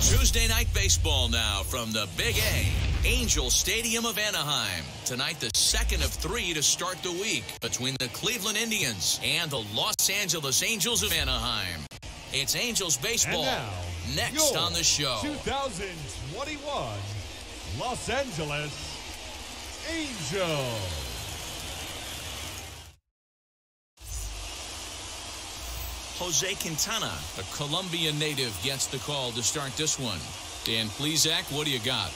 Tuesday night baseball now from the Big A, Angel Stadium of Anaheim. Tonight, the second of three to start the week between the Cleveland Indians and the Los Angeles Angels of Anaheim. It's Angels baseball next on the show. 2021 Los Angeles Angels. Jose Quintana, a Colombian native, gets the call to start this one. Dan Plesac, what do you got?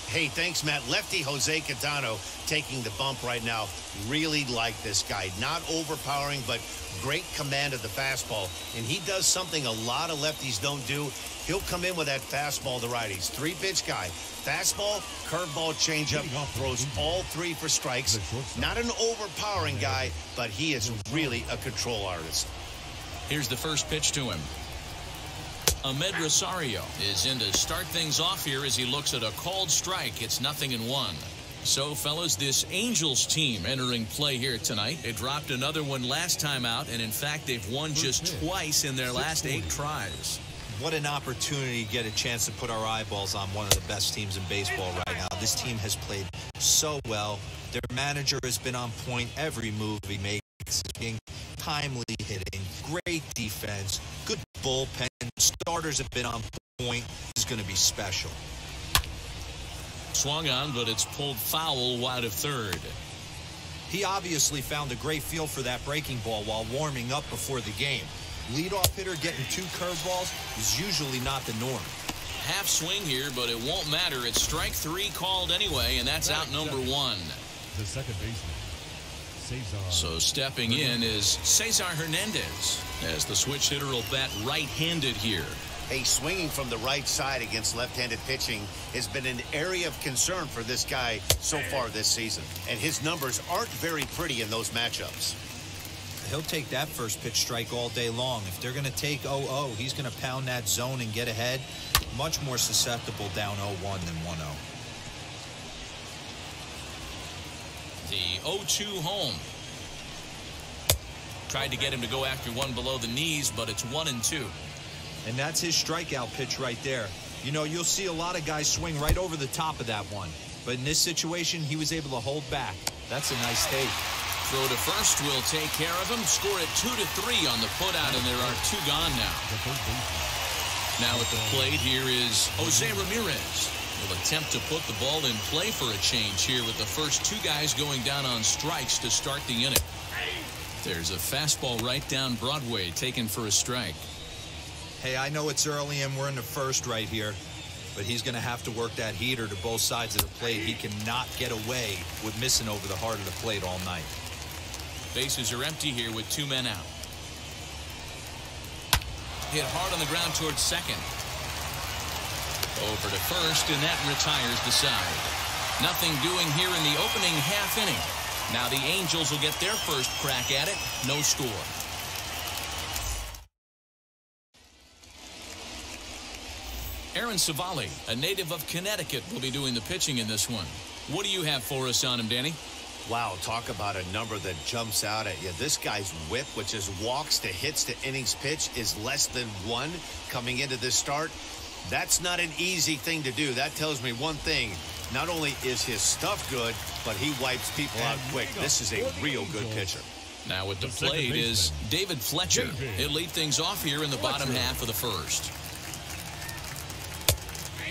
Hey, thanks, Matt. Lefty Jose Quintana taking the bump right now. Really like this guy. Not overpowering, but great command of the fastball. And he does something a lot of lefties don't do. He'll come in with that fastball to righties. Three-pitch guy. Fastball, curveball, changeup. Throws all three for strikes. Not an overpowering guy, but he is really a control artist. Here's the first pitch to him. Ahmed Rosario is in to start things off here as he looks at a called strike. It's 0-1. So, fellas, this Angels team entering play here tonight. They dropped another one last time out, and in fact, they've won just twice in their last 8 tries. What an opportunity to get a chance to put our eyeballs on one of the best teams in baseball right now. This team has played so well. Their manager has been on point every move he makes. Being timely hitting, great defense, good bullpen. Starters have been on point. This is going to be special. Swung on, but it's pulled foul wide of third. He obviously found a great feel for that breaking ball while warming up before the game. Leadoff hitter getting 2 curveballs is usually not the norm. Half swing here, but it won't matter. It's strike 3 called anyway, and that's out number 1. The second baseman, Cesar. So stepping in is Cesar Hernandez as the switch hitter will bat right-handed here. Hey, swinging from the right side against left-handed pitching has been an area of concern for this guy so far this season. And his numbers aren't very pretty in those matchups. He'll take that first pitch strike all day long. If they're going to take 0-0, he's going to pound that zone and get ahead. Much more susceptible down 0-1 than 1-0. The 0-2 home. Tried to get him to go after one below the knees, but it's 1-2. And that's his strikeout pitch right there. You know, you'll see a lot of guys swing right over the top of that one. But in this situation, he was able to hold back. That's a nice take. Throw to first will take care of him. Score it 2-3 on the putout, and there are 2 gone now. Now at the plate here is Jose Ramirez. Will attempt to put the ball in play for a change here with the first 2 guys going down on strikes to start the inning. There's a fastball right down Broadway taken for a strike. Hey, I know it's early and we're in the first right here, but he's going to have to work that heater to both sides of the plate. He cannot get away with missing over the heart of the plate all night. Bases are empty here with 2 men out. Hit hard on the ground towards second. Over to first, and that retires the side. Nothing doing here in the opening half inning. Now the Angels will get their first crack at it. No score. Aaron Savali, a native of Connecticut, will be doing the pitching in this one. What do you have for us on him, Danny? Wow, talk about a number that jumps out at you. This guy's whip, which is walks to hits to innings pitch, is less than 1 coming into this start. That's not an easy thing to do. That tells me one thing. Not only is his stuff good, but he wipes people out quick. This is a real good pitcher. Now at the plate is David Fletcher. He'll lead things off here in the bottom half of the first.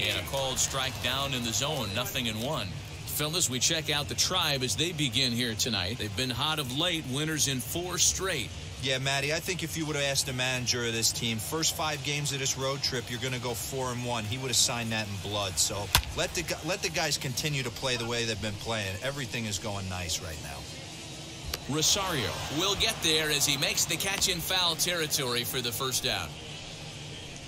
And a called strike down in the zone, 0-1. Fellas, we check out the Tribe as they begin here tonight. They've been hot of late, winners in 4 straight. Yeah, Matty, I think if you would have asked the manager of this team, first 5 games of this road trip, you're going to go 4-1. He would have signed that in blood. So let the guys continue to play the way they've been playing. Everything is going nice right now. Rosario will get there as he makes the catch in foul territory for the first out.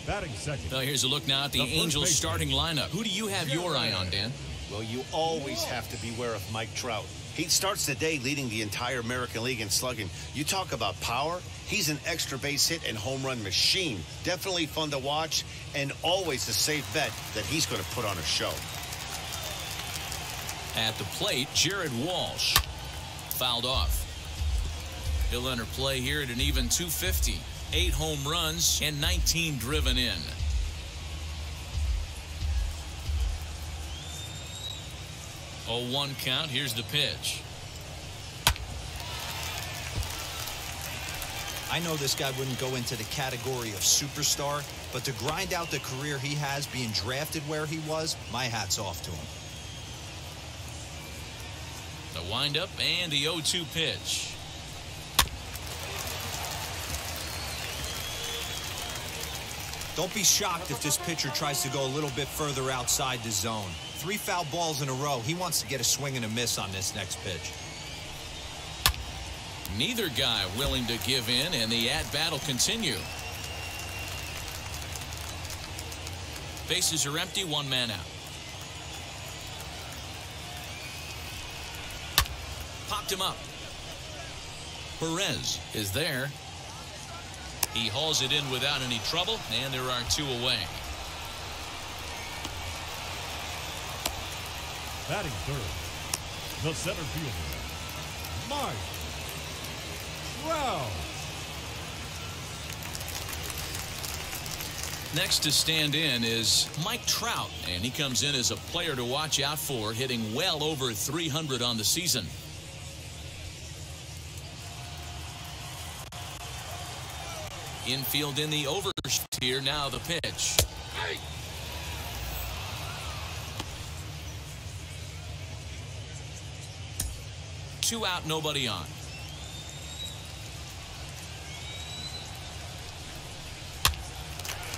Batting second. Well, here's a look now at the Angels starting lineup. Who do you have your eye on, Dan? Well, you always have to beware of Mike Trout. He starts the day leading the entire American League in slugging. You talk about power. He's an extra base hit and home run machine. Definitely fun to watch, and always a safe bet that he's going to put on a show. At the plate, Jared Walsh. Fouled off. He'll enter play here at an even 250. 8 home runs and 19 driven in. 0-1 count. Here's the pitch. I know this guy wouldn't go into the category of superstar, but to grind out the career he has being drafted where he was, my hat's off to him. The windup and the 0-2 pitch. Don't be shocked if this pitcher tries to go a little bit further outside the zone. 3 foul balls in a row. He wants to get a swing and a miss on this next pitch. Neither guy willing to give in, and the at-bat will continue. Bases are empty, 1 man out. Popped him up. Perez is there. He hauls it in without any trouble, and there are 2 away. Batting third, the center fielder, Mike Trout. Next to stand in is Mike Trout, and he comes in as a player to watch out for, hitting well over 300 on the season. Infield in the overshift here. Now the pitch. Two out, nobody on.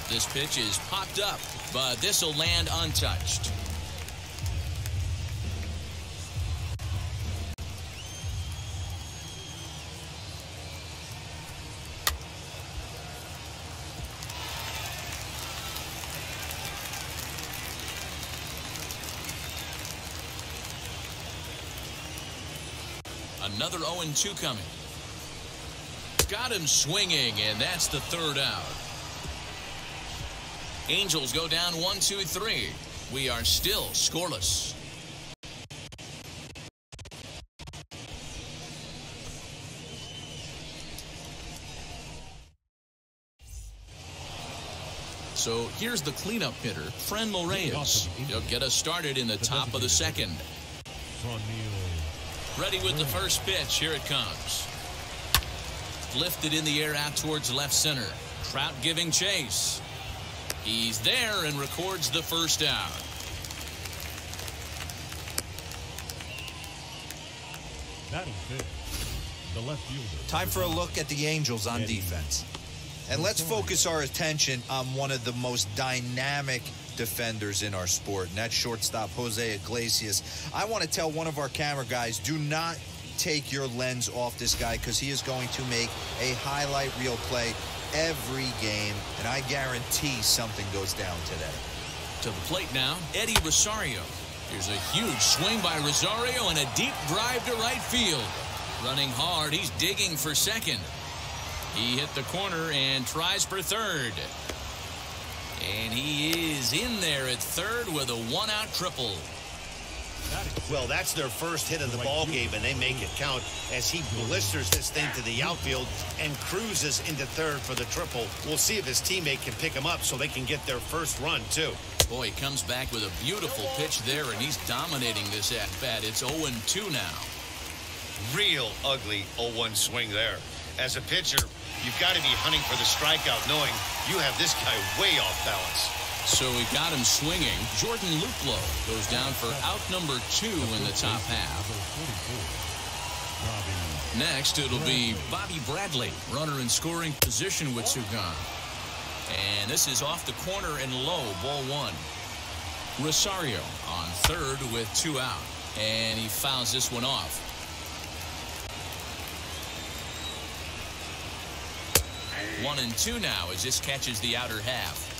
This pitch is popped up, but this will land untouched. Another 0-2 coming. Got him swinging, and that's the 3rd out. Angels go down 1-2-3. We are still scoreless. So here's the cleanup hitter, Friend Reyes. He'll get us started in the top of the 2nd. Ready with the first pitch. Here it comes. Lifted in the air out towards left center. Trout giving chase. He's there and records the first out. Batting fifth, the left fielder. Time for a look at the Angels on defense. And let's focus our attention on one of the most dynamic defenders in our sport, and that's shortstop Jose Iglesias. I want to tell one of our camera guys, do not take your lens off this guy, because he is going to make a highlight reel play every game, and I guarantee something goes down today. To the plate now, Eddie Rosario. Here's a huge swing by Rosario and a deep drive to right field. Running hard, he's digging for second. He hit the corner and tries for third. And he is in there at third with a 1-out triple. Well, that's their first hit of the ball game, and they make it count as he blisters this thing to the outfield and cruises into third for the triple. We'll see if his teammate can pick him up so they can get their first run, too. Boy, he comes back with a beautiful pitch there, and he's dominating this at-bat. It's 0-2 now. Real ugly 0-1 swing there. As a pitcher, you've got to be hunting for the strikeout, knowing you have this guy way off balance. So he got him swinging. Jordan Luplow goes down for out number 2 in the top half. Next, it'll be Bobby Bradley, runner in scoring position with 2 gone. And this is off the corner and low, ball 1. Rosario on third with 2 out. And he fouls this one off. One and 2 now as this catches the outer half.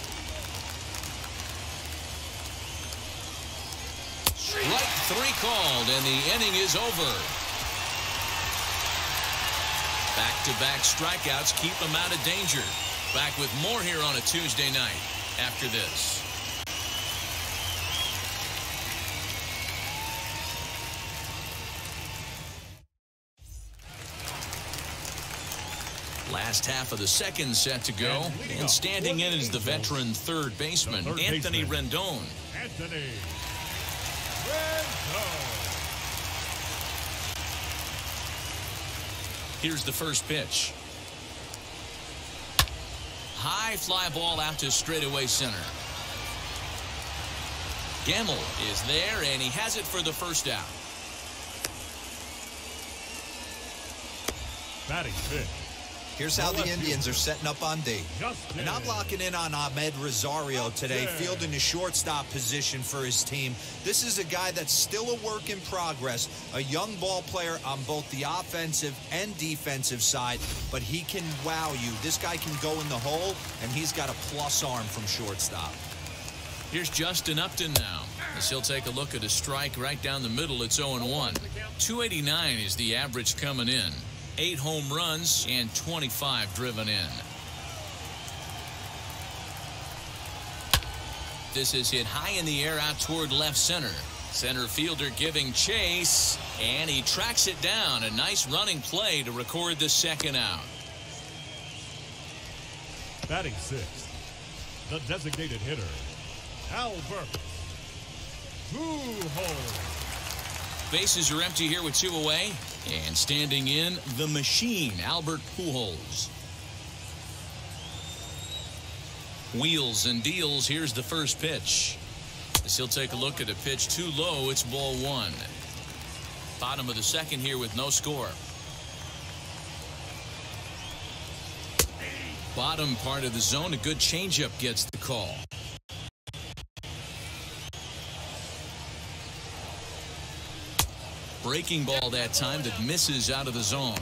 Strike 3 called, and the inning is over. Back-to-back strikeouts keep them out of danger. Back with more here on a Tuesday night after this. Last half of the 2nd set to go, and standing in is the veteran third baseman, Anthony Rendon. Anthony Rendon. Here's the first pitch. High fly ball out to straightaway center. Gamble is there, and he has it for the first out. Batting fifth. Here's how the Indians are setting up on D. And I'm locking in on Ahmed Rosario today, fielding the shortstop position for his team. This is a guy that's still a work in progress, a young ball player on both the offensive and defensive side, but he can wow you. This guy can go in the hole, and he's got a plus arm from shortstop. Here's Justin Upton now, as he'll take a look at a strike right down the middle. It's 0-1. 289 is the average coming in. 8 home runs and 25 driven in. This is hit high in the air out toward left center. Center fielder giving chase, and he tracks it down. A nice running play to record the second out. Batting sixth, the designated hitter, Albert Pujols. Bases are empty here with 2 away. And standing in, the machine, Albert Pujols. Wheels and deals. Here's the first pitch. As he'll take a look at a pitch too low. It's ball 1. Bottom of the second here with no score. Bottom part of the zone. A good changeup gets the call. Breaking ball that time that misses out of the zone.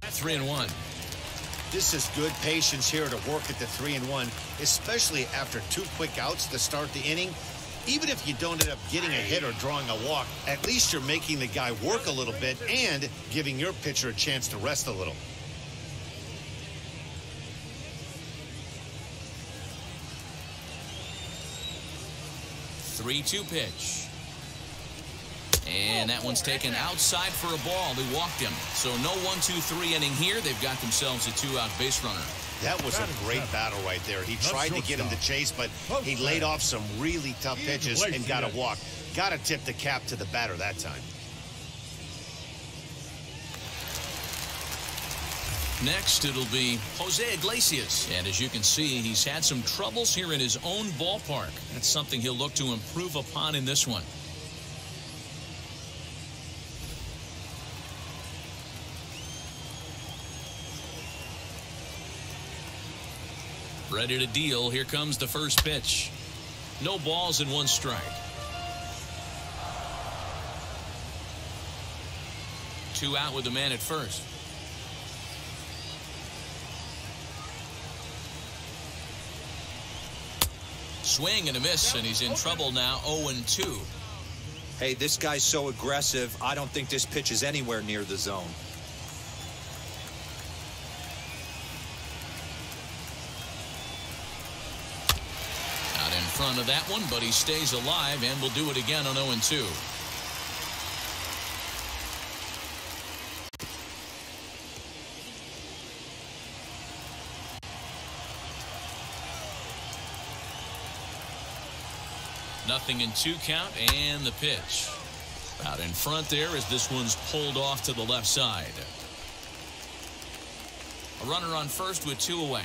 That's 3-1. This is good patience here to work at the 3-1, especially after 2 quick outs to start the inning. Even if you don't end up getting a hit or drawing a walk, at least you're making the guy work a little bit and giving your pitcher a chance to rest a little. 3-2 pitch. And that one's taken outside for a ball. They walked him. So no 1-2-3 inning here. They've got themselves a 2-out base runner. That was a great battle right there. He tried to get him to chase, but he laid off some really tough pitches and got a walk. Got to tip the cap to the batter that time. Next, it'll be Jose Iglesias. And as you can see, he's had some troubles here in his own ballpark. That's something he'll look to improve upon in this one. Ready to deal. Here comes the first pitch. No balls and 1 strike. 2 out with the man at first. Swing and a miss, and he's in trouble now. 0-2. Hey, this guy's so aggressive. I don't think this pitch is anywhere near the zone. Out in front of that one, but he stays alive and will do it again on 0-2. Nothing in 2 count, and the pitch. Out in front there as this one's pulled off to the left side. A runner on first with 2 away.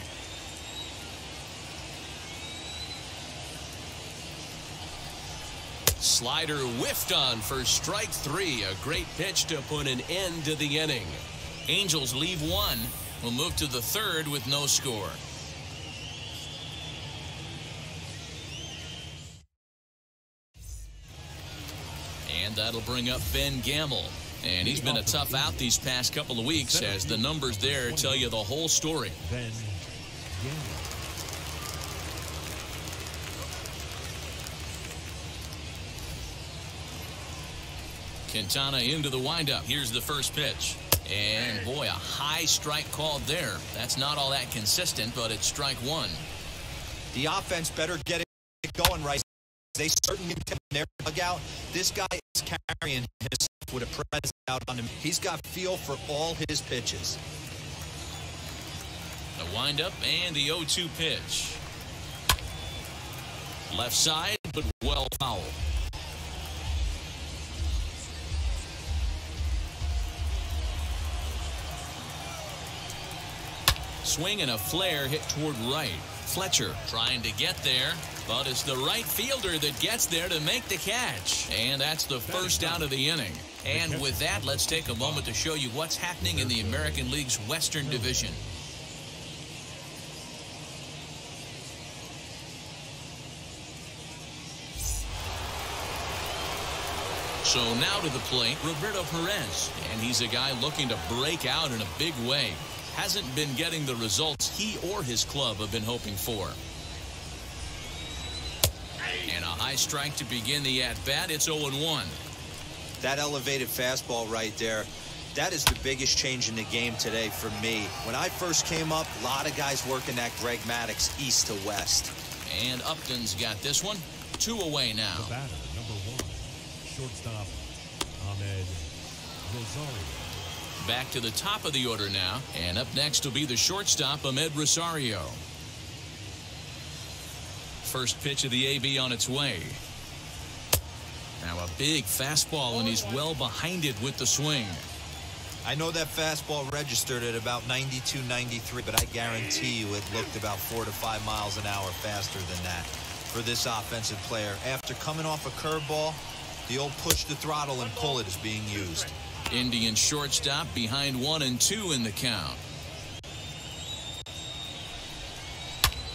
Slider whiffed on for strike 3. A great pitch to put an end to the inning. Angels leave 1. We'll move to the 3rd with no score. And that'll bring up Ben Gamble. And he's been a tough out these past couple of weeks, as the numbers there tell you the whole story. Ben Gamble. Quintana into the windup. Here's the first pitch. And boy, a high strike called there. That's not all that consistent, but it's strike 1. The offense better get it going right. They certainly can their dugout. This guy is carrying himself with a presence out on him. He's got feel for all his pitches. The windup and the 0-2 pitch. Left side, but well foul. Swing and a flare hit toward right. Fletcher trying to get there, but it's the right fielder that gets there to make the catch. And that's the first out of the inning. And with that, let's take a moment to show you what's happening in the American League's Western Division. So now to the plate, Roberto Perez. And he's a guy looking to break out in a big way. Hasn't been getting the results he or his club have been hoping for. And a high strike to begin the at-bat. It's 0-1. That elevated fastball right there, that is the biggest change in the game today for me. When I first came up, a lot of guys working that Greg Maddux east to west. And Upton's got this one. 2 away now. The batter, number 1, shortstop, Ahmed Rosario. Back to the top of the order now. And up next will be the shortstop, Ahmed Rosario. First pitch of the AB on its way. Now a big fastball, and he's well behind it with the swing. I know that fastball registered at about 92, 93, but I guarantee you it looked about 4 to 5 miles an hour faster than that for this offensive player. After coming off a curveball, the old push the throttle and pull it is being used. Indian shortstop behind 1-2 in the count.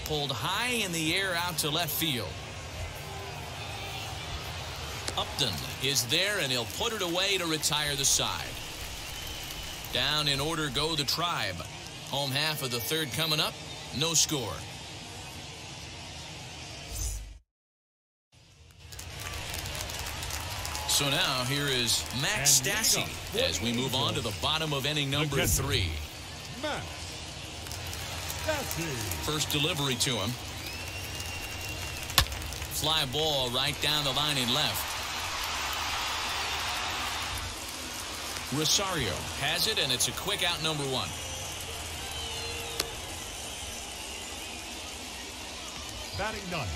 Pulled high in the air out to left field. Upton is there, and he'll put it away to retire the side. Down in order go the Tribe. Home half of the third coming up. No score. So now here is Max Stassi as we move on to the bottom of inning number 3. Max Stassi. First delivery to him. Fly ball right down the line in left. Rosario has it, and it's a quick out, number 1. Batting 9.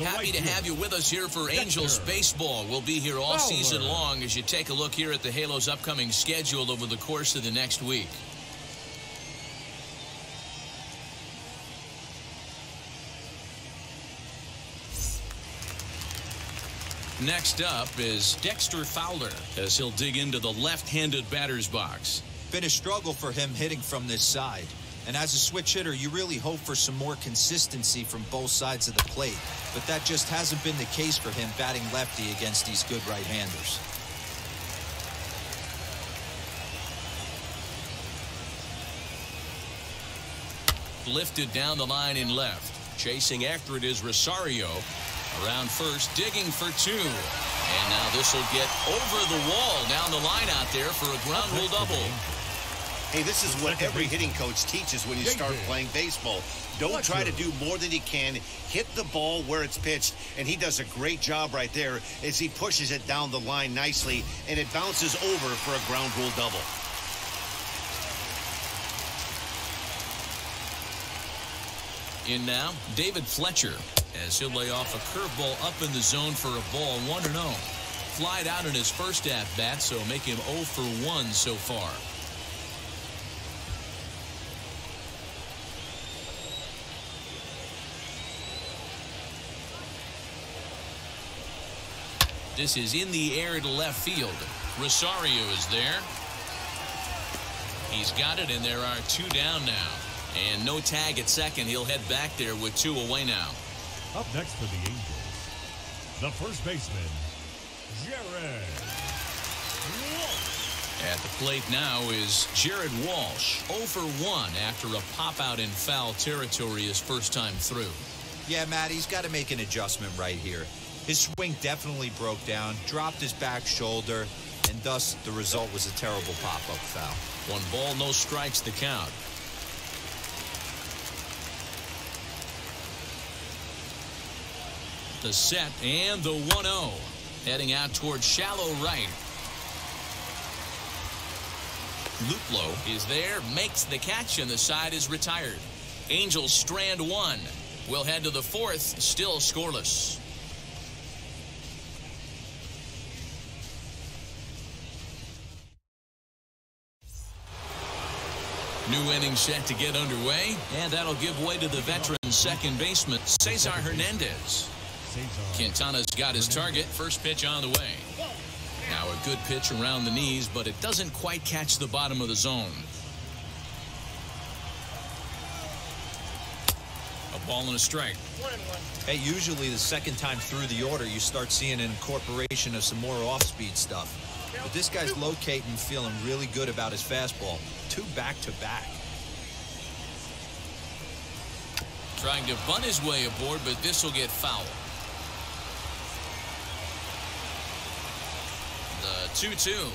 Happy to have you with us here for Angels baseball. We'll be here all season long as you take a look here at the Halos' upcoming schedule over the course of the next week. Next up is Dexter Fowler as he'll dig into the left-handed batter's box. Been a struggle for him hitting from this side. And as a switch hitter, you really hope for some more consistency from both sides of the plate. But that just hasn't been the case for him batting lefty against these good right-handers. Lifted down the line in left. Chasing after it is Rosario. Around first, digging for 2. And now this will get over the wall down the line out there for a ground rule double. Hey, this is what every hitting coach teaches when you start playing baseball. Don't try to do more than you can. Hit the ball where it's pitched, and he does a great job right there as he pushes it down the line nicely, and it bounces over for a ground rule double. In now, David Fletcher as he'll lay off a curveball up in the zone for a ball, 1-0. Flied out in his first at-bat, so make him 0 for 1 so far. This is in the air to left field. Rosario is there. He's got it, and there are 2 down now. And no tag at second. He'll head back there with 2 away now. Up next for the Angels, the first baseman, Jared Walsh. At the plate now is Jared Walsh. 0 for 1 after a pop-out in foul territory his first time through. Yeah, Matt, he's got to make an adjustment right here. His swing definitely broke down, dropped his back shoulder, and thus the result was a terrible pop-up foul. 1 ball, no strikes the count. The set and the 1-0. Heading out towards shallow right. Luplow is there, makes the catch, and the side is retired. Angels strand 1. We'll head to the fourth, still scoreless. New inning set to get underway, and that'll give way to the veteran second baseman, Cesar Hernandez. Quintana's got his target. First pitch on the way. Now a good pitch around the knees, but it doesn't quite catch the bottom of the zone. A ball and a strike. Hey, usually the second time through the order, you start seeing an incorporation of some more off-speed stuff. But this guy's locating, feeling really good about his fastball. 2 back-to-back. Trying to bunt his way aboard, but this will get foul. The 2-2.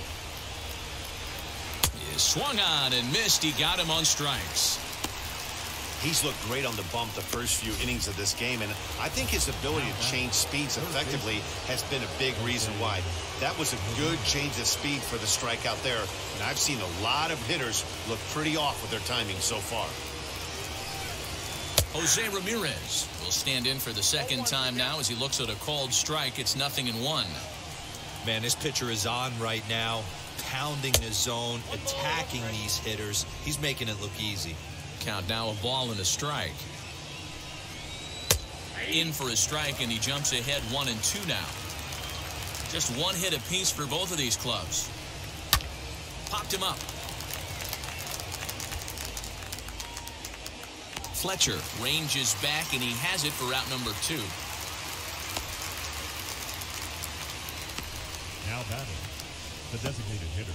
He swung on and missed. He got him on strikes. He's looked great on the bump the first few innings of this game, and I think his ability to change speeds effectively has been a big reason why. That was a good change of speed for the strikeout there, and I've seen a lot of hitters look pretty off with their timing so far. Jose Ramirez will stand in for the second time now as he looks at a called strike. It's 0-1. Man, this pitcher is on right now, pounding the zone, attacking these hitters. He's making it look easy. Count now, a ball and a strike. In for a strike, and he jumps ahead 1-2 now. Just one hit apiece for both of these clubs. Popped him up. Fletcher ranges back, and he has it for out number 2. Now batting, the designated hitter,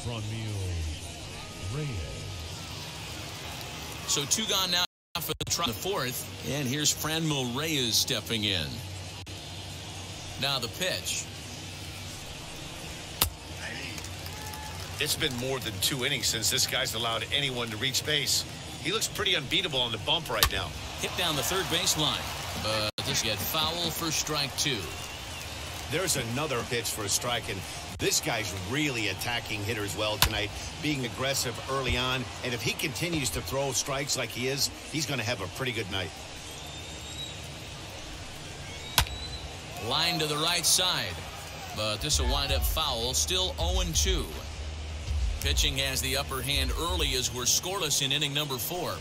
Franmil Reyes. So 2 gone now for the fourth, and here's Franmil Reyes stepping in. Now the pitch. It's been more than 2 innings since this guy's allowed anyone to reach base. He looks pretty unbeatable on the bump right now. Hit down the third baseline, but this get foul for strike 2. There's another pitch for a strike, and this guy's really attacking hitters well tonight, being aggressive early on, and if he continues to throw strikes like he is, he's going to have a pretty good night. Line to the right side, but this will wind up foul. Still 0-2. Pitching has the upper hand early as we're scoreless in inning number 4.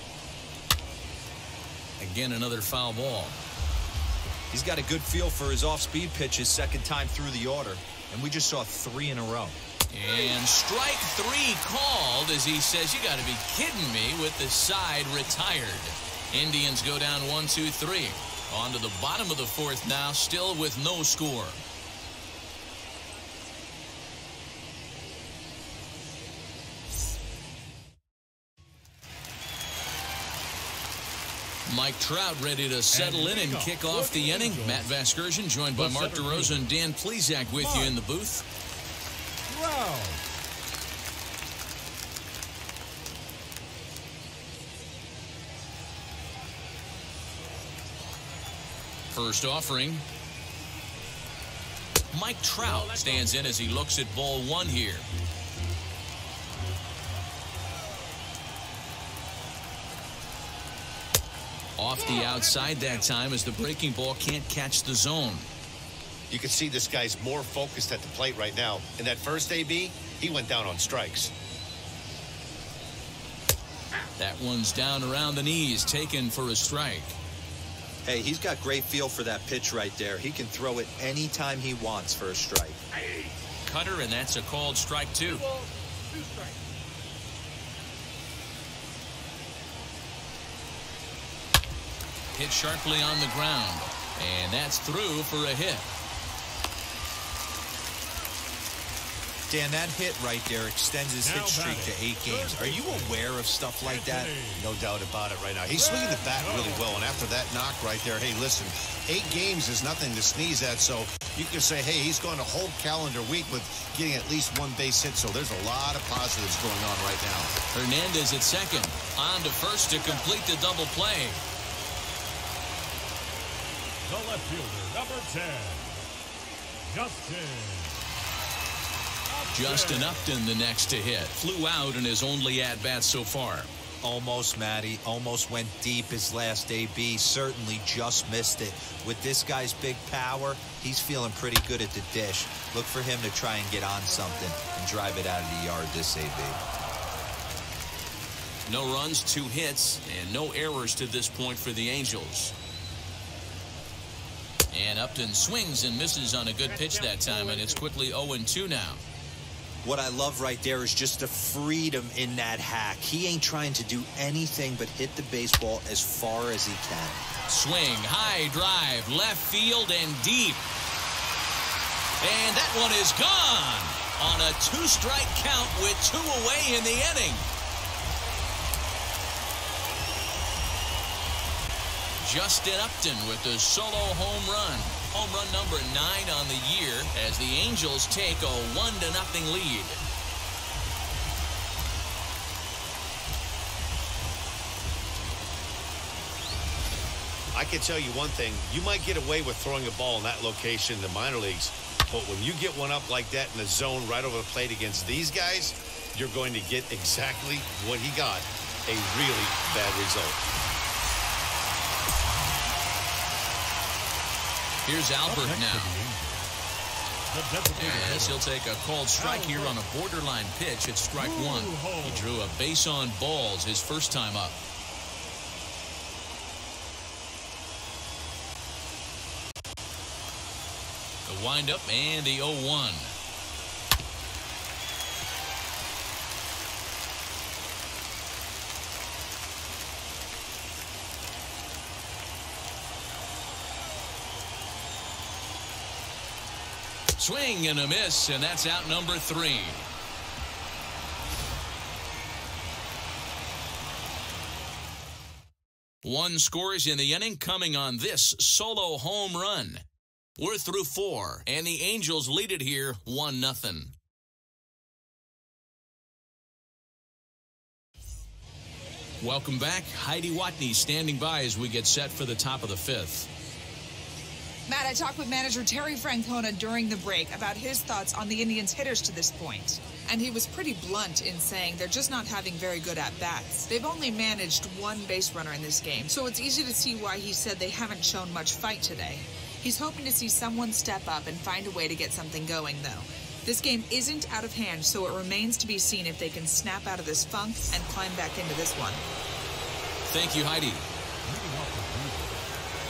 Again, another foul ball. He's got a good feel for his off-speed pitches second time through the order, and we just saw 3 in a row. And strike 3 called as he says, you got to be kidding me, with the side retired. Indians go down 1-2-3. On to the bottom of the fourth now, still with no score. Mike Trout ready to settle in and kick off the inning. Matt Vasgersian joined by Mark DeRosa and Dan Plesac with you in the booth. First offering. Mike Trout stands in as he looks at ball 1 here. Off the outside that time as the breaking ball can't catch the zone. You can see this guy's more focused at the plate right now. In that first AB, he went down on strikes. That one's down around the knees, taken for a strike. Hey, he's got great feel for that pitch right there. He can throw it anytime he wants for a strike. Cutter, and that's a called strike 2. Hit sharply on the ground, and that's through for a hit. Dan, that hit right there extends his hit streak to 8 games. Are you aware of stuff like that? No doubt about it right now. He's swinging the bat really well, and after that knock right there, hey, listen, 8 games is nothing to sneeze at, so you can say, hey, he's gone a whole calendar week with getting at least 1 base hit, so there's a lot of positives going on right now. Hernandez at second, on to first to complete the double play. The left fielder, number 10, Justin Upton the next to hit. Flew out in his only at-bat so far. Almost, Matty. Almost went deep his last AB. Certainly just missed it. With this guy's big power, he's feeling pretty good at the dish. Look for him to try and get on something and drive it out of the yard this AB. No runs, 2 hits, and no errors to this point for the Angels. And Upton swings and misses on a good pitch that time, and it's quickly 0-2 now. What I love right there is just the freedom in that hack. He ain't trying to do anything but hit the baseball as far as he can. Swing, high drive, left field and deep. And that one is gone on a 2-strike count with 2 away in the inning. Justin Upton with the solo home run. Home run number 9 on the year as the Angels take a 1-0 lead. I can tell you one thing. You might get away with throwing a ball in that location in the minor leagues, but when you get one up like that in the zone right over the plate against these guys, you're going to get exactly what he got, a really bad result. Here's Albert now. Yes, he'll take a called strike here on a borderline pitch at strike 1. He drew a base on balls his first time up. The windup and the 0-1. Swing and a miss, and that's out number 3. One scores in the inning coming on this solo home run. We're through 4, and the Angels lead it here 1-0. Welcome back. Heidi Watney standing by as we get set for the top of the 5th. Matt, I talked with manager Terry Francona during the break about his thoughts on the Indians' hitters to this point. And he was pretty blunt in saying they're just not having very good at-bats. They've only managed 1 base runner in this game, so it's easy to see why he said they haven't shown much fight today. He's hoping to see someone step up and find a way to get something going, though. This game isn't out of hand, so it remains to be seen if they can snap out of this funk and climb back into this one. Thank you, Heidi.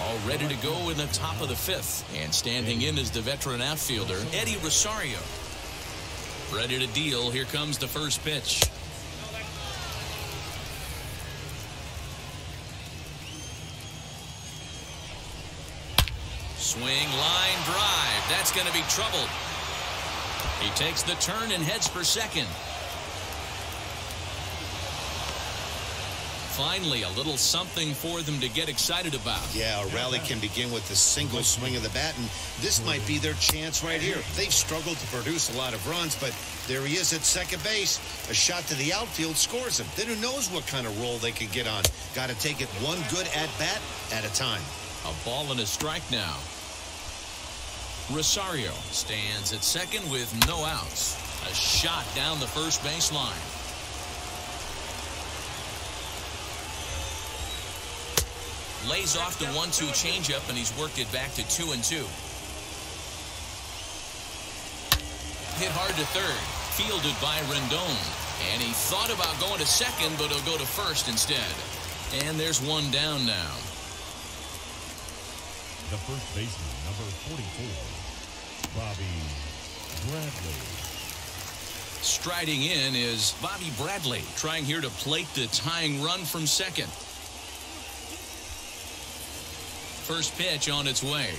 All ready to go in the top of the 5th. And standing in is the veteran outfielder, Eddie Rosario. Ready to deal. Here comes the first pitch. Swing, line, drive. That's going to be trouble. He takes the turn and heads for second. Finally, a little something for them to get excited about. Yeah, a rally can begin with a single swing of the bat, and this might be their chance right here. They've struggled to produce a lot of runs, but there he is at second base. A shot to the outfield scores him. Then who knows what kind of roll they could get on. Got to take it one good at-bat at a time. A ball and a strike now. Rosario stands at second with no outs. A shot down the first baseline. Lays off the 1-2 changeup, and he's worked it back to 2-2. Hit hard to third. Fielded by Rendon. And he thought about going to second, but he'll go to first instead. And there's one down now. The first baseman, number 44, Bobby Bradley. Striding in is Bobby Bradley, trying here to plate the tying run from second. First pitch on its way.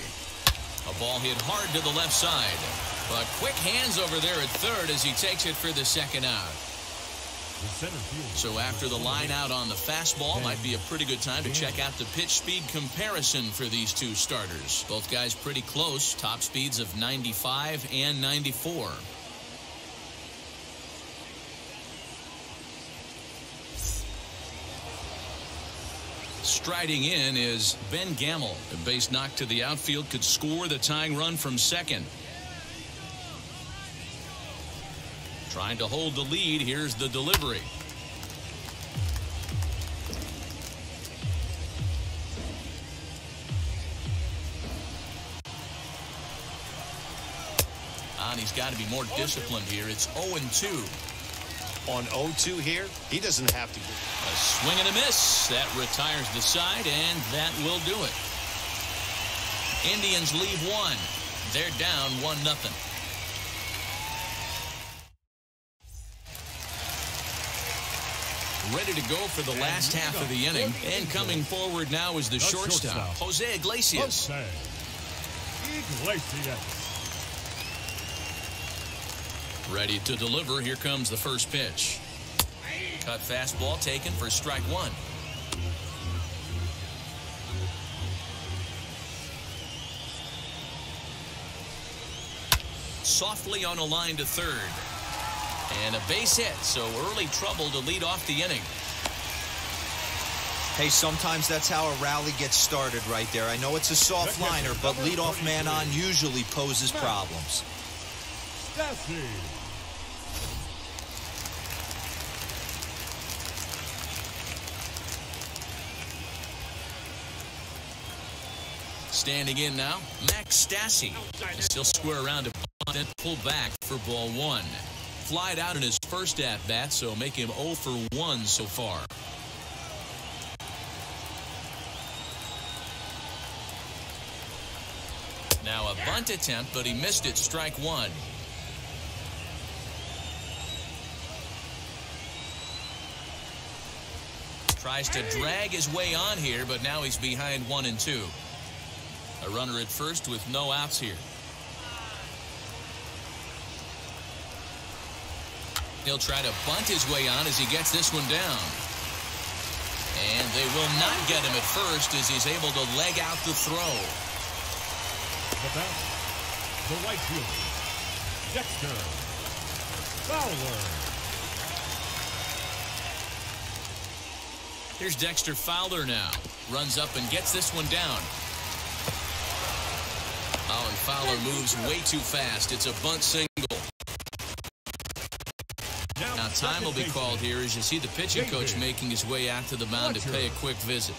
A ball hit hard to the left side. But quick hands over there at third as he takes it for the second out. So after the line out on the fastball, might be a pretty good time to check out the pitch speed comparison for these two starters. Both guys pretty close. Top speeds of 95 and 94. Striding in is Ben Gamel. A base knock to the outfield could score the tying run from second. Trying to hold the lead. Here's the delivery. on. He's got to be more disciplined here. It's 0-2. On 0-2 here, he doesn't have to. A swing and a miss. That retires the side, and that will do it. Indians leave one. They're down 1-0. Ready to go for the last half of the inning. And coming forward now is the shortstop, Jose Iglesias. Ready to deliver. Here comes the first pitch. Cut fastball taken for strike one. Softly on a line to third. And a base hit, so early trouble to lead off the inning. Hey, sometimes that's how a rally gets started right there. I know it's a soft liner, but leadoff man on usually poses problems. Standing in now, Max Stassi. Still square around to bunt and pull back for ball one. Flied out in his first at-bat, so make him 0 for 1 so far. Now a bunt attempt, but he missed it. Strike one. Tries to drag his way on here, but now he's behind 1-2. A runner at first with no outs here. He'll try to bunt his way on as he gets this one down. And they will not get him at first as he's able to leg out the throw. The bat, the right fielder, Dexter Fowler. Here's Dexter Fowler now. Runs up and gets this one down. Oh, and Fowler moves way too fast. It's a bunt single. Now time will be called here as you see the pitching coach making his way out to the mound to pay a quick visit.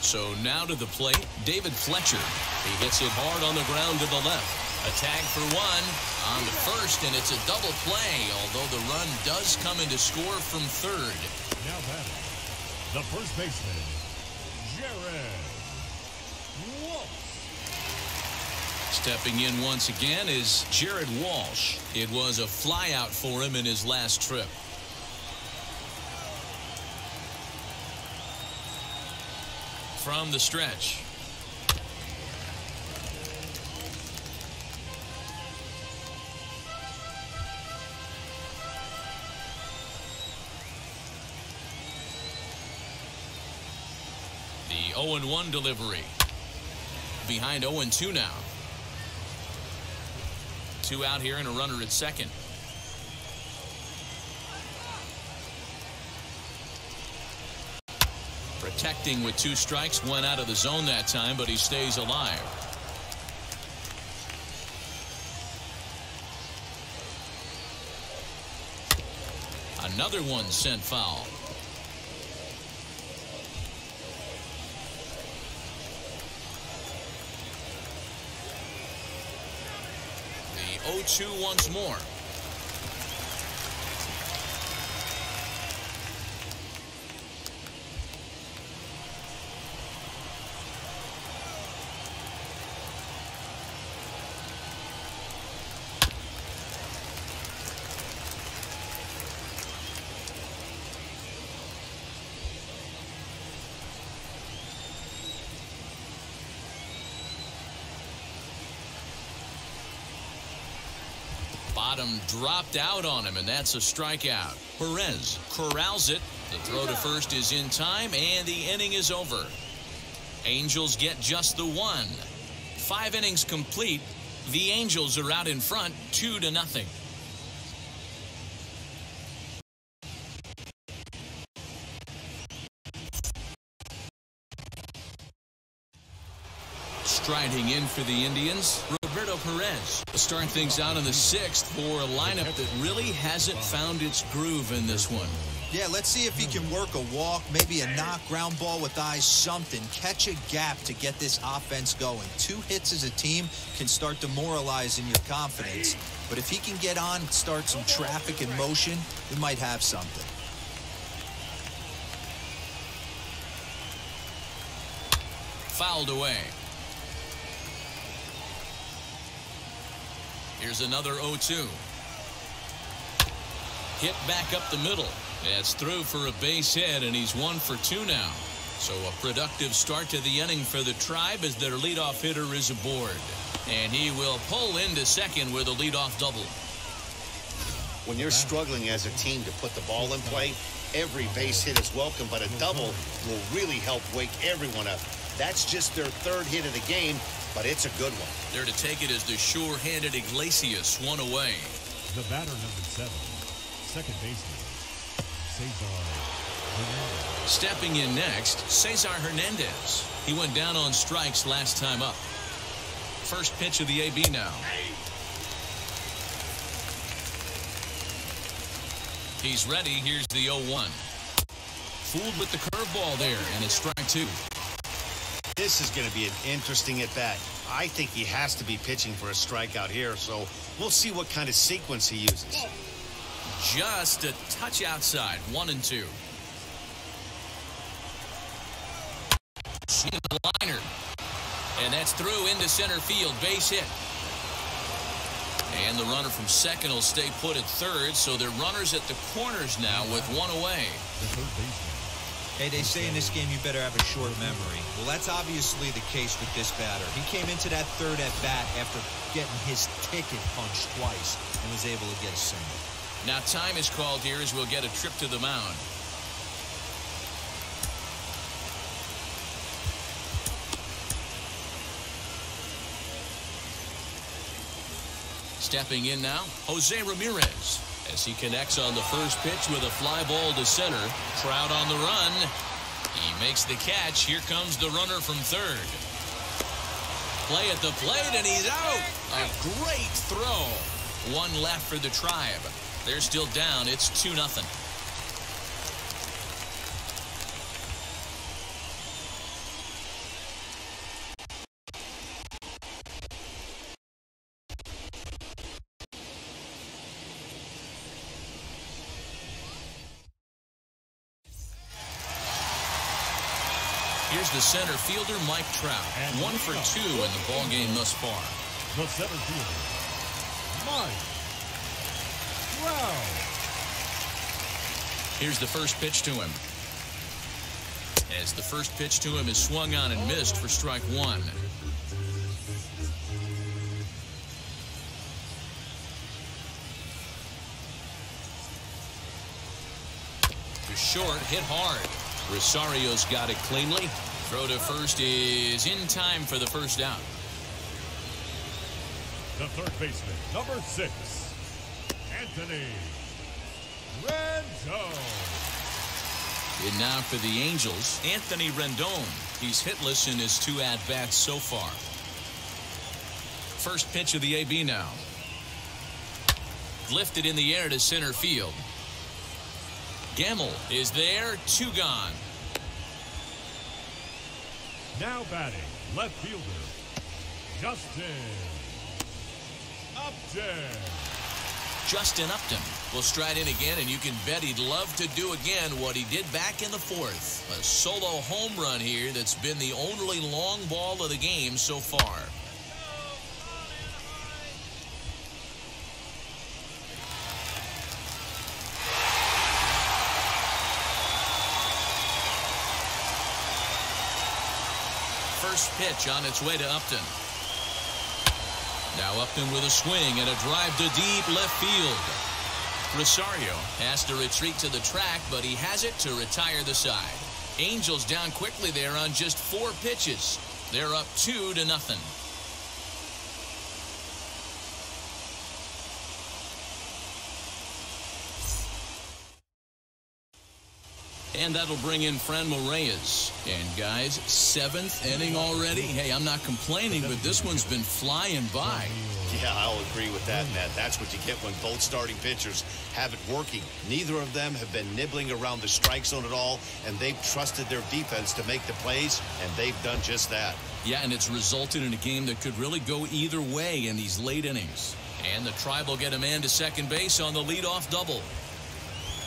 So now to the plate, David Fletcher. He hits it hard on the ground to the left. A tag for one on the first, and it's a double play, although the run does come in to score from third. Now batting, the first baseman, Jared Walsh. Stepping in once again is Jared Walsh. It was a flyout for him in his last trip. From the stretch. The 0-1 delivery. Behind 0-2 now. 2 out here and a runner at second. Protecting with 2 strikes, went out of the zone that time, but he stays alive. Another one sent foul. The 0-2 once more. Bottom dropped out on him, and that's a strikeout. Perez corrals it. The throw to first is in time, and the inning is over. Angels get just the one. 5 innings complete. The Angels are out in front, 2-0. Striding in for the Indians, Roberto Perez. Ramirez will start things out in the 6th for a lineup that really hasn't found its groove in this one. Yeah, let's see if he can work a walk, maybe a knock, ground ball with eyes, something. Catch a gap to get this offense going. 2 hits as a team can start demoralizing your confidence. But if he can get on and start some traffic in motion, we might have something. Fouled away. Here's another 0-2. Hit back up the middle. That's through for a base hit, and he's 1 for 2 now. So a productive start to the inning for the Tribe as their leadoff hitter is aboard. And he will pull into second with a leadoff double. When you're struggling as a team to put the ball in play, every base hit is welcome, but a double will really help wake everyone up. That's just their 3rd hit of the game, but it's a good one. There to take it is the sure-handed Iglesias, 1 away. The batter, number 7, second baseman, Cesar Hernandez. Stepping in next, Cesar Hernandez. He went down on strikes last time up. First pitch of the AB now. He's ready. Here's the 0-1. Fooled with the curveball there, and it's strike 2. This is going to be an interesting at-bat. I think he has to be pitching for a strikeout here, so we'll see what kind of sequence he uses. Just a touch outside, 1-2. Swing the liner. And that's through into center field, base hit. And the runner from second will stay put at third, so they're runners at the corners now with 1 away. The third baseman. Hey, they say in this game you better have a short memory. Well, that's obviously the case with this batter. He came into that 3rd at-bat after getting his ticket punched twice and was able to get a single. Now time is called here as we'll get a trip to the mound. Stepping in now, Jose Ramirez, as he connects on the first pitch with a fly ball to center. Trout on the run. He makes the catch. Here comes the runner from third. Play at the plate, and he's out. A great throw. 1 left for the Tribe. They're still down. It's 2-0. Here's the center fielder, Mike Trout. 1 for 2 in the ballgame thus far. The center fielder, Mike Trout. Here's the first pitch to him. As the first pitch to him is swung on and missed for strike 1. To short, hit hard. Rosario's got it cleanly. Throw to first is in time for the first out. The third baseman, number 6, Anthony Rendon. And now for the Angels, Anthony Rendon. He's hitless in his 2 at-bats so far. First pitch of the AB now. Lifted in the air to center field. Gamble is there, 2 gone. Now batting, left fielder, Justin Upton. Justin Upton will stride in again, and you can bet he'd love to do again what he did back in the 4th. A solo home run here that's been the only long ball of the game so far. First pitch on its way to Upton. Now Upton with a swing and a drive to deep left field. Rosario has to retreat to the track, but he has it to retire the side. Angels down quickly there on just 4 pitches. They're up 2-0. And that'll bring in Franmil Reyes. And guys, 7th inning already. Hey, I'm not complaining, but this one's been flying by. Yeah, I'll agree with that, Matt. That's what you get when both starting pitchers have it working. Neither of them have been nibbling around the strike zone at all, and they've trusted their defense to make the plays, and they've done just that. Yeah, and it's resulted in a game that could really go either way in these late innings. And the Tribe will get a man to second base on the leadoff double.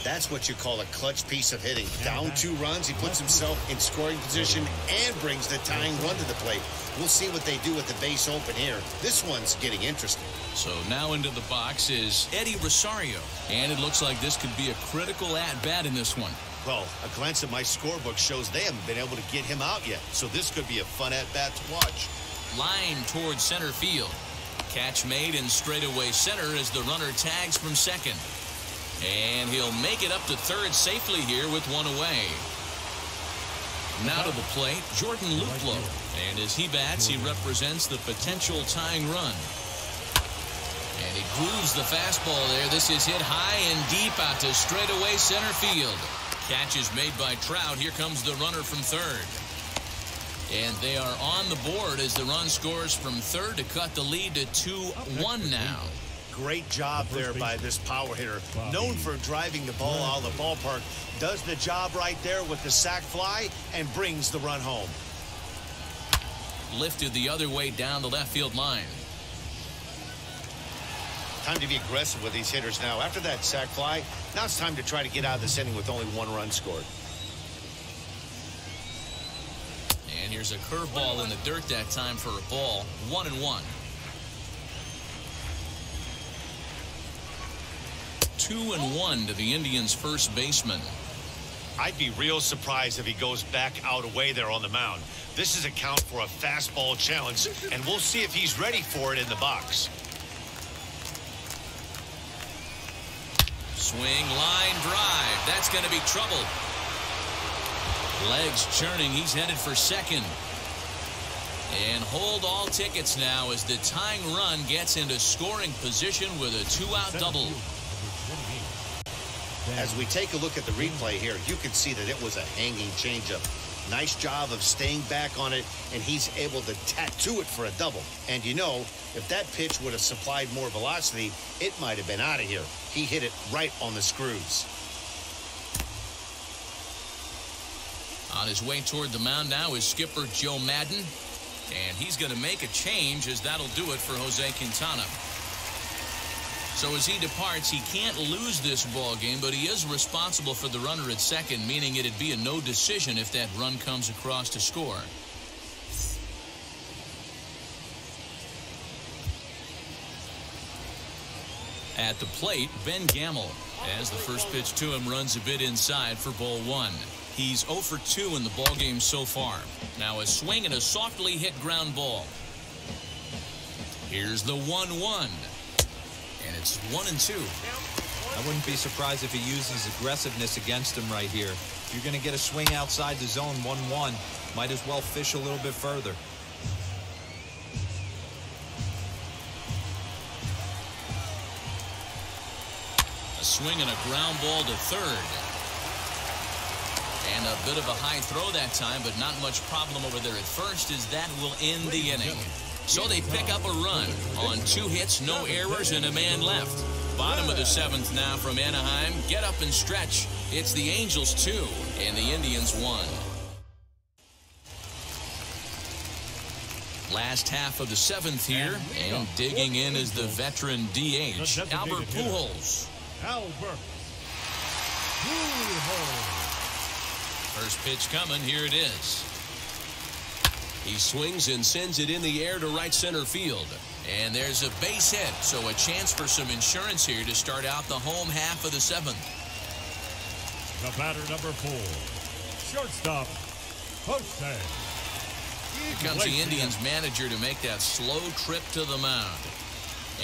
That's what you call a clutch piece of hitting. Down 2 runs, he puts himself in scoring position and brings the tying run to the plate. We'll see what they do with the base open here. This one's getting interesting. So now into the box is Eddie Rosario. And it looks like this could be a critical at-bat in this one. Well, a glance at my scorebook shows they haven't been able to get him out yet. So this could be a fun at-bat to watch. Line towards center field. Catch made in straightaway center as the runner tags from second. And he'll make it up to third safely here with one away. Now to the plate, Jordan Luplow. And as he bats, he represents the potential tying run. And he grooves the fastball there. This is hit high and deep out to straightaway center field. Catch is made by Trout. Here comes the runner from third. And they are on the board as the run scores from third to cut the lead to 2-1 now. Great job there by this power hitter. Known for driving the ball out of the ballpark. Does the job right there with the sac fly and brings the run home. Lifted the other way down the left field line. Time to be aggressive with these hitters now. After that sac fly, now it's time to try to get out of this inning with only 1 run scored. And here's a curveball in the dirt that time for a ball. 1-1. 2-1 to the Indians' first baseman. I'd be real surprised if he goes back out away there on the mound. This is a count for a fastball challenge, and we'll see if he's ready for it in the box. Swing, line, drive. That's going to be trouble. Legs churning. He's headed for second. And hold all tickets now as the tying run gets into scoring position with a 2-out double. As we take a look at the replay here, you can see that it was a hanging changeup. Nice job of staying back on it, and he's able to tattoo it for a double. And you know, if that pitch would have supplied more velocity, it might have been out of here. He hit it right on the screws. On his way toward the mound now is skipper Joe Madden. And he's going to make a change as that'll do it for Jose Quintana. So as he departs, he can't lose this ball game, but he is responsible for the runner at second, meaning it'd be a no decision if that run comes across to score. At the plate, Ben Gamble, as the first pitch to him runs a bit inside for ball 1. He's 0 for 2 in the ball game so far. Now a swing and a softly hit ground ball. Here's the 1-1. And it's 1-2. I wouldn't be surprised if he uses aggressiveness against him right here. If you're going to get a swing outside the zone 1-1, might as well fish a little bit further. A swing and a ground ball to third. And a bit of a high throw that time, but not much problem over there at first, as that will end the inning. So they pick up a run on 2 hits, no errors, and a man left. Bottom of the 7th now from Anaheim. Get up and stretch. It's the Angels 2 and the Indians 1. Last half of the 7th here, and digging in is the veteran DH, Albert Pujols. Albert Pujols. First pitch coming. Here it is. He swings and sends it in the air to right center field. And there's a base hit, so a chance for some insurance here to start out the home half of the 7th. The batter number 4, shortstop, Jose. Here comes the Indians manager to make that slow trip to the mound.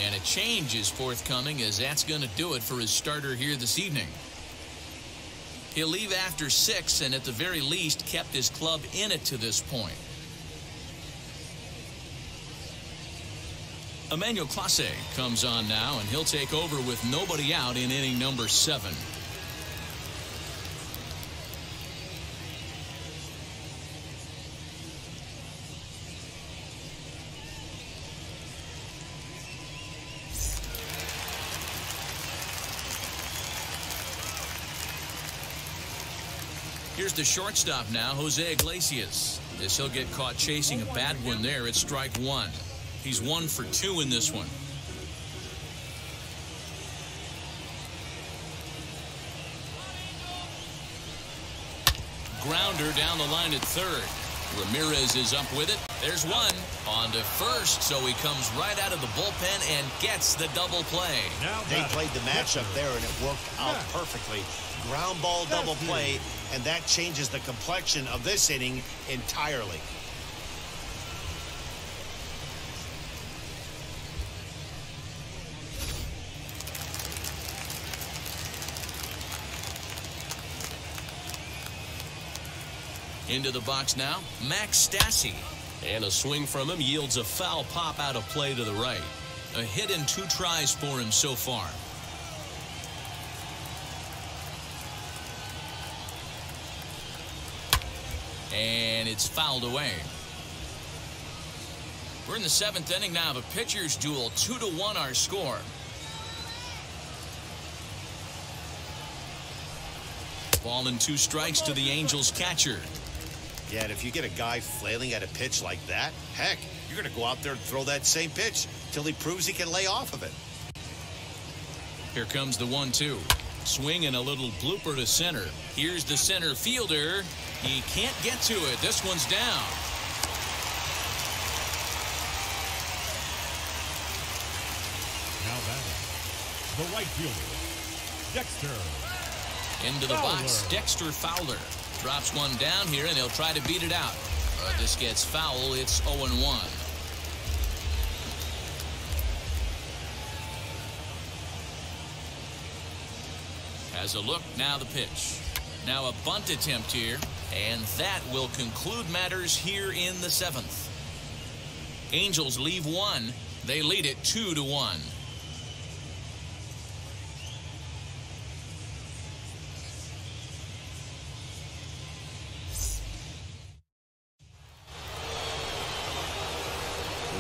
And a change is forthcoming, as that's going to do it for his starter here this evening. He'll leave after 6 and at the very least kept his club in it to this point. Emmanuel Clase comes on now, and he'll take over with nobody out in inning number 7. Here's the shortstop now, Jose Iglesias. As he'll get caught chasing a bad one there at strike one. He's 1 for 2 in this one. Grounder down the line at third. Ramirez is up with it. There's one. On to first, so he comes right out of the bullpen and gets the double play. They played the matchup there, and it worked out perfectly. Ground ball double play, and that changes the complexion of this inning entirely. Into the box now, Max Stassi. And a swing from him yields a foul pop out of play to the right. A hit in 2 tries for him so far. And it's fouled away. We're in the 7th inning now of a pitcher's duel. 2-1 our score. Ball and 2 strikes to the Angels catcher. Yeah, and if you get a guy flailing at a pitch like that, heck, you're going to go out there and throw that same pitch till he proves he can lay off of it. Here comes the 1-2. Swing and a little blooper to center. Here's the center fielder. He can't get to it. This one's down. Now batting, the right fielder, Dexter. Into the box, Dexter Fowler. Drops one down here, and he'll try to beat it out. But this gets foul. It's 0-1. Has a look, now the pitch. Now a bunt attempt here, and that will conclude matters here in the 7th. Angels leave 1. They lead it 2-1.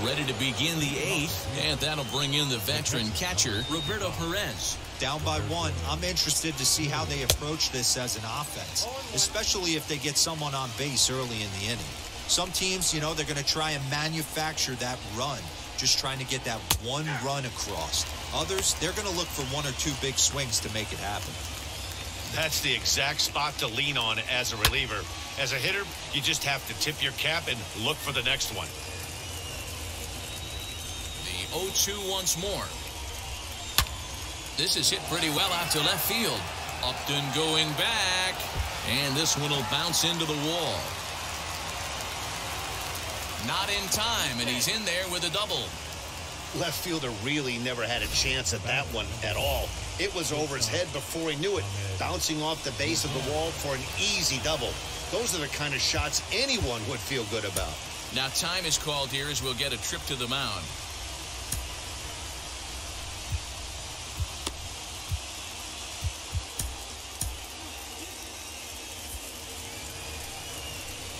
Ready to begin the 8th, and that'll bring in the veteran catcher, Roberto Perez. Down by 1, I'm interested to see how they approach this as an offense, especially if they get someone on base early in the inning. Some teams, you know, they're going to try and manufacture that run, just trying to get that one run across. Others, they're going to look for 1 or 2 big swings to make it happen. That's the exact spot to lean on as a reliever. As a hitter, you just have to tip your cap and look for the next one. 0-2 once more. This is hit pretty well out to left field. Upton going back, and this one will bounce into the wall. Not in time, and he's in there with a double. Left fielder really never had a chance at that one at all. It was over his head before he knew it, bouncing off the base of the wall for an easy double. Those are the kind of shots anyone would feel good about. Now time is called here as we'll get a trip to the mound.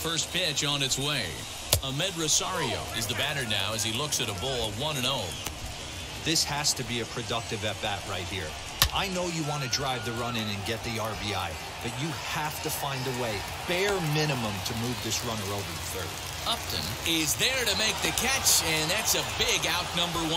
First pitch on its way. Ahmed Rosario is the batter now as he looks at a ball of 1-0. This has to be a productive at-bat right here. I know you want to drive the run in and get the RBI, but you have to find a way, bare minimum, to move this runner over to third. Upton is there to make the catch, and that's a big out, number 1.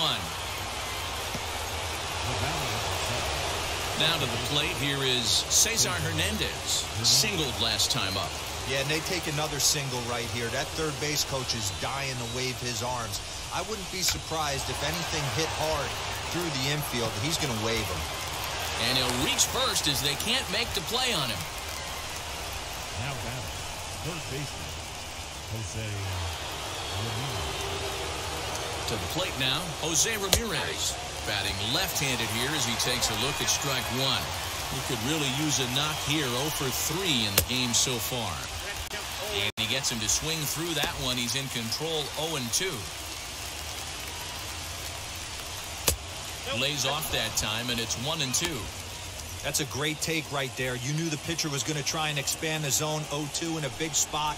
Now to the plate, here is Cesar Hernandez. Singled last time up. Yeah, and they take another single right here. That third base coach is dying to wave his arms. I wouldn't be surprised if anything hit hard through the infield. He's going to wave them. And he'll reach first as they can't make the play on him. Now batting, third baseman, Jose Ramirez. To the plate now, Jose Ramirez. Batting left-handed here as he takes a look at strike 1. He could really use a knock here. 0 for 3 in the game so far. And he gets him to swing through that one. He's in control. 0-2. Lays off that time, and it's 1-2. That's a great take right there. You knew the pitcher was going to try and expand the zone. 0-2 in a big spot,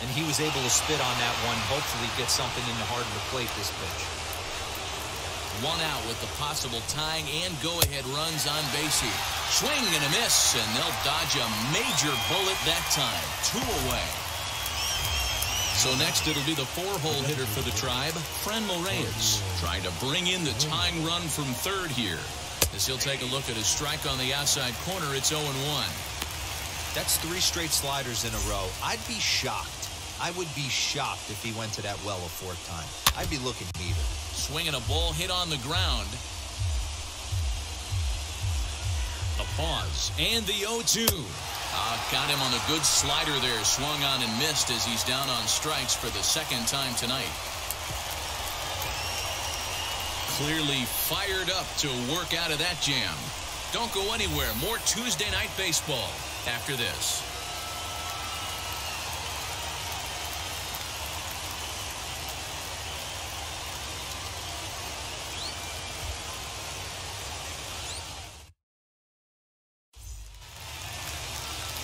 and he was able to spit on that one. Hopefully get something in the heart of the plate this pitch. One out with the possible tying and go-ahead runs on base here. Swing and a miss, and they'll dodge a major bullet that time. 2 away. So next it'll be the 4-hole hitter for the Tribe, Franmil Reyes, trying to bring in the tying run from third here. As he'll take a look at his strike on the outside corner, it's 0-1. That's 3 straight sliders in a row. I'd be shocked. I would be shocked if he went to that well a 4th time. I'd be looking meter. Swinging a ball hit on the ground. A pause and the 0-2. Got him on a good slider there. Swung on and missed as he's down on strikes for the 2nd time tonight. Clearly fired up to work out of that jam. Don't go anywhere. More Tuesday Night Baseball after this.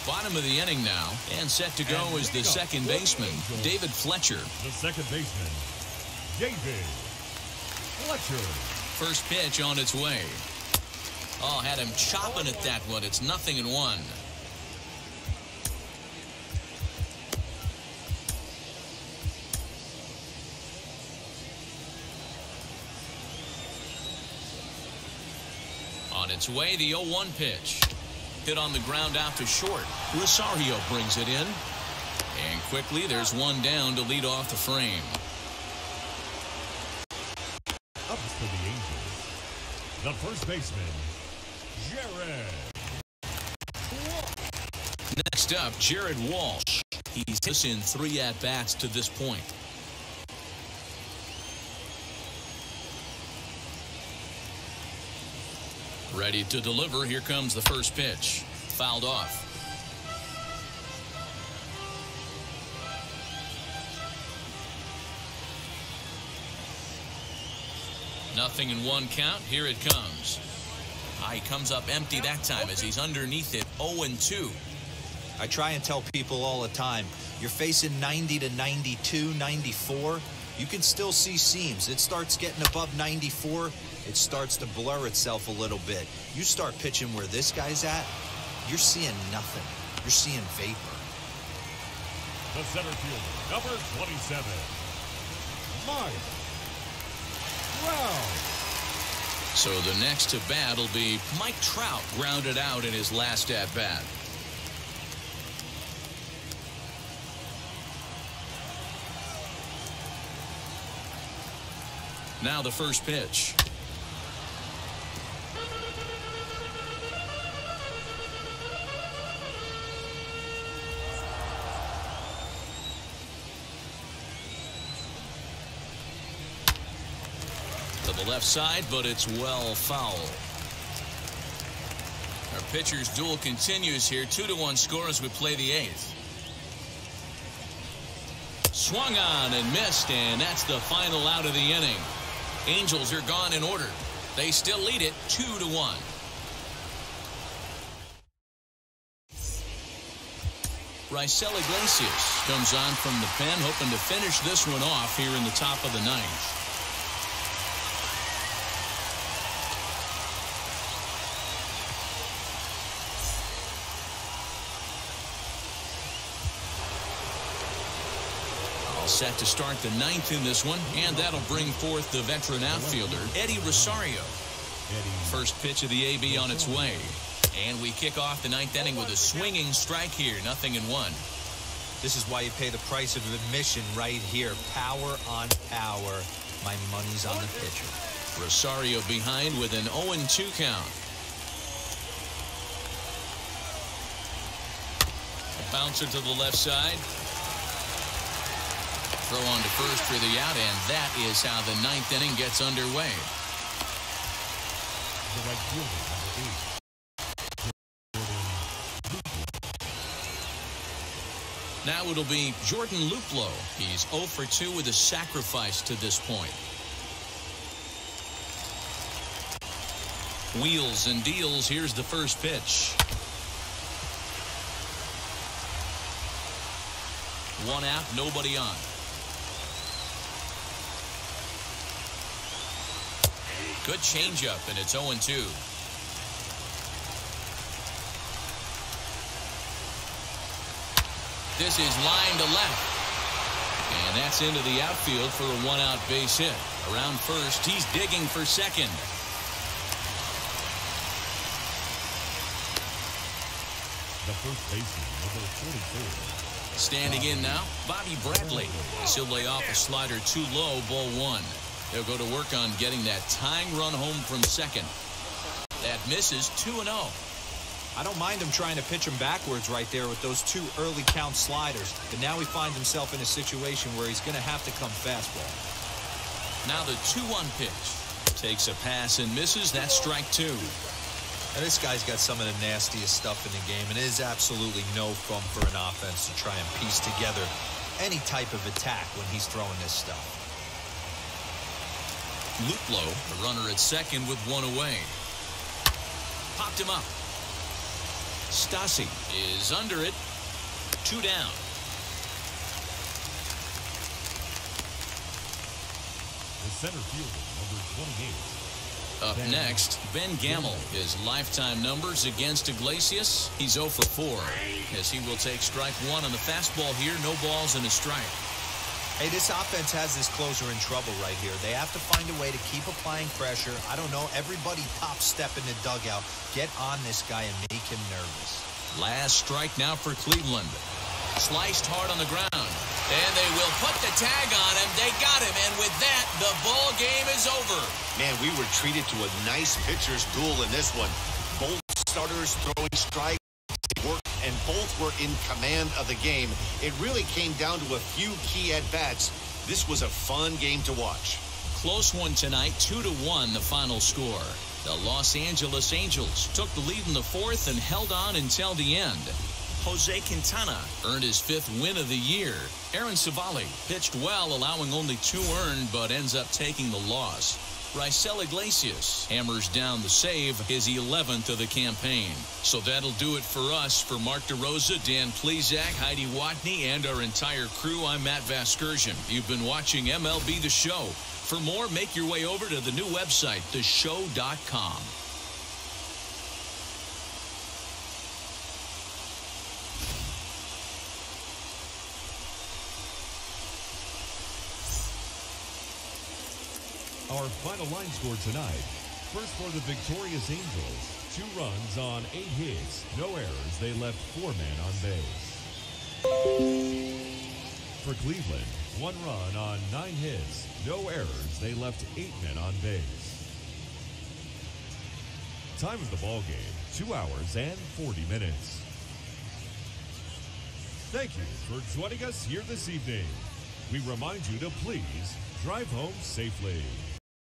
Bottom of the inning now, and set to go is the second baseman, David Fletcher. The second baseman, David Fletcher. First pitch on its way. Oh, had him chopping at that one. It's 0-1. On its way, the 0-1 pitch. Hit on the ground out to short. Rosario brings it in. And quickly, there's one down to lead off the frame. Up for the Angels, the first baseman, Jared. Next up, Jared Walsh. He's hit in 3 at-bats to this point. Ready to deliver. Here comes the first pitch. Fouled off. Nothing in 1 count. Here it comes. He comes up empty that time as he's underneath it. 0-2. I try and tell people all the time, you're facing 90 to 92, 94. You can still see seams. It starts getting above 94. It starts to blur itself a little bit. You start pitching where this guy's at, you're seeing nothing. You're seeing vapor. The center fielder, number 27, Mike Trout. So the next to bat will be Mike Trout, grounded out in his last at-bat. Now the first pitch. To the left side, but it's well foul. Our pitcher's duel continues here. 2-1 score as we play the 8th. Swung on and missed, and that's the final out of the inning. Angels are gone in order. They still lead it 2-1. Raisel Iglesias comes on from the pen, hoping to finish this one off here in the top of the 9th. Set to start the 9th in this one, and that'll bring forth the veteran outfielder, Eddie Rosario. First pitch of the AB on its way. And we kick off the 9th inning with a swinging strike here. 0-1. This is why you pay the price of admission right here. Power on power. My money's on the pitcher. Rosario behind with an 0-2 count. A bouncer to the left side. Throw on to first for the out, and that is how the 9th inning gets underway. The right fielder, number 8. Now it'll be Jordan Luplow. He's 0 for 2 with a sacrifice to this point. Wheels and deals. Here's the first pitch. 1 out, nobody on. Good changeup, and it's 0-2. This is line to left. And that's into the outfield for a one-out base hit. Around first, he's digging for second. The first baseman, number 44. Standing in now, Bobby Bradley. As he'll lay off a slider too low, ball one. They'll go to work on getting that tying run home from second. That misses 2-0. I don't mind him trying to pitch him backwards right there with those two early count sliders. But now he finds himself in a situation where he's going to have to come fastball. Now the 2-1 pitch. Takes a pass and misses. That's strike two. Now this guy's got some of the nastiest stuff in the game, and it is absolutely no fun for an offense to try and piece together any type of attack when he's throwing this stuff. Luplow, the runner at second with one away. Popped him up. Stassi is under it. 2 down. The center fielder, number 28. Up next, Ben Gamel. His lifetime numbers against Iglesias. He's 0 for 4 as he will take strike one on the fastball here. No balls and a strike. Hey, this offense has this closer in trouble right here. They have to find a way to keep applying pressure. I don't know. Everybody top step in the dugout. Get on this guy and make him nervous. Last strike now for Cleveland. Sliced hard on the ground. And they will put the tag on him. They got him. And with that, the ball game is over. Man, we were treated to a nice pitcher's duel in this one. Both starters throwing strikes. And both were in command of the game. It really came down to a few key at-bats. This was a fun game to watch. Close one tonight, 2-1 the final score. The Los Angeles Angels took the lead in the fourth and held on until the end. Jose Quintana earned his 5th win of the year. Aaron Savali pitched well, allowing only 2 earned, but ends up taking the loss. Raisel Iglesias hammers down the save, his 11th of the campaign. So that'll do it for us. For Mark DeRosa, Dan Plezak, Heidi Watney, and our entire crew, I'm Matt Vasgersian. You've been watching MLB The Show. For more, make your way over to the new website, theshow.com. Our final line score tonight. First for the victorious Angels, 2 runs on 8 hits, no errors. They left 4 men on base. For Cleveland, 1 run on 9 hits, no errors. They left 8 men on base. Time of the ball game, 2 hours and 40 minutes. Thank you for joining us here this evening. We remind you to please drive home safely.